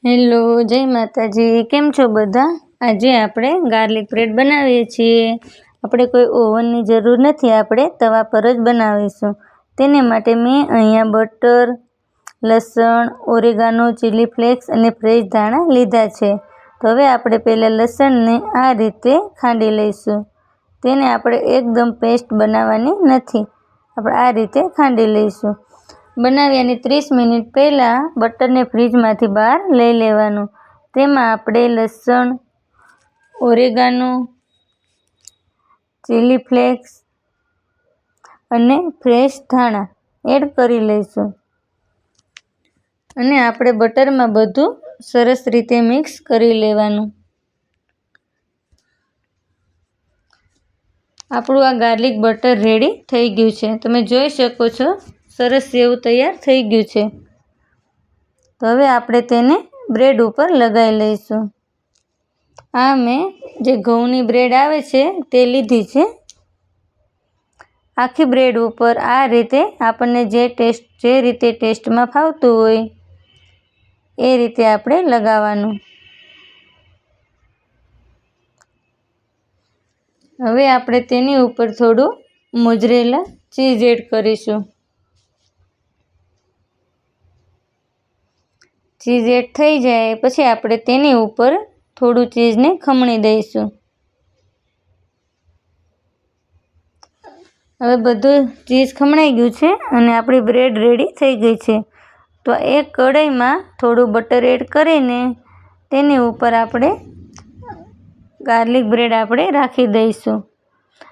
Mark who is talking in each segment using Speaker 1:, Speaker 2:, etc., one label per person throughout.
Speaker 1: Hello, જય માતાજી। કેમ છો બધા? આજે આપણે ગાર્લિક બ્રેડ બનાવીએ છીએ। આપણે કોઈ ઓવનની જરૂર નથી, આપણે તવા પર જ બનાવીશું। તેને માટે મેં અહીંયા બટર, લસણ, ઓરેગાનો, ચીલી ફ્લેક્સ અને ફ્રેશ ધાણા લીધા છે। તો હવે આપણે પહેલાં લસણને આ રીતે ખાંડી લઈશું। તેને આપણે એકદમ પેસ્ટ બનાવવાની નથી, આપણે આ રીતે ખાંડી લઈશું। બનાવ્યાની 30 મિનિટ પહેલાં બટરને ફ્રીજમાંથી બહાર લઈ લેવાનું। તેમાં આપણે લસણ, ઓરેગાનો, ચીલી ફ્લેક્સ અને ફ્રેશ ધાણા એડ કરી લઈશું અને આપણે બટરમાં બધું સરસ રીતે મિક્સ કરી લેવાનું। આપણું આ ગાર્લિક બટર રેડી થઈ ગયું છે। તમે જોઈ શકો છો, સરસ એવું તૈયાર થઈ ગયું છે। તો હવે આપણે તેને બ્રેડ ઉપર લગાવી લઈશું। આ મેં જે ઘઉંની બ્રેડ આવે છે તે લીધી છે। આખી બ્રેડ ઉપર આ રીતે આપણને જે રીતે ટેસ્ટમાં ફાવતું હોય એ રીતે આપણે લગાવવાનું। હવે આપણે તેની ઉપર થોડું મોઝરેલા ચીઝ એડ કરીશું। ચીઝ એડ થઈ જાય પછી આપણે તેની ઉપર થોડું ચીઝને ખમણી દઈશું। હવે બધું ચીઝ ખમણાઈ ગયું છે અને આપણી બ્રેડ રેડી થઈ ગઈ છે। તો એક કઢાઈમાં થોડું બટર એડ કરીને તેની ઉપર આપણે ગાર્લિક બ્રેડ આપણે રાખી દઈશું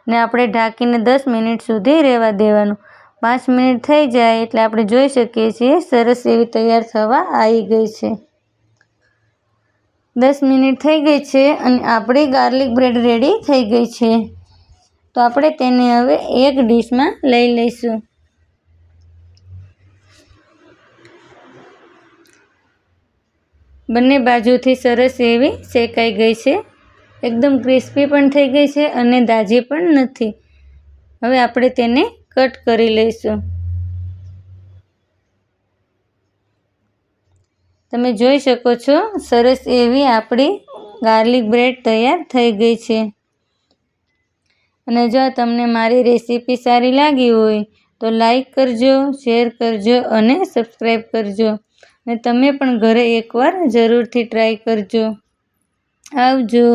Speaker 1: ને આપણે ઢાંકીને 10 મિનિટ સુધી રહેવા દેવાનું। 5 મિનિટ થઈ જાય એટલે આપણે જોઈ શકીએ છીએ સરસ એવી તૈયાર થવા આવી ગઈ છે। 10 મિનિટ થઈ ગઈ છે અને આપણી ગાર્લિક બ્રેડ રેડી થઈ ગઈ છે। તો આપણે તેને હવે એક ડીશમાં લઈ લઈશું। બંને બાજુથી સરસ એવી શેકાઈ ગઈ છે, એકદમ ક્રિસ્પી પણ થઈ ગઈ છે અને દાજી પણ નથી। હવે આપણે તેને કટ કરી લઈશું। તમે જોઈ શકો છો, સરસ એવી આપણી ગાર્લિક બ્રેડ તૈયાર થઈ ગઈ છે। અને જો તમને મારી રેસીપી સારી લાગી હોય તો લાઈક કરજો, શેર કરજો અને સબસ્ક્રાઈબ કરજો અને તમે પણ ઘરે એકવાર જરૂરથી ટ્રાય કરજો। આવજો।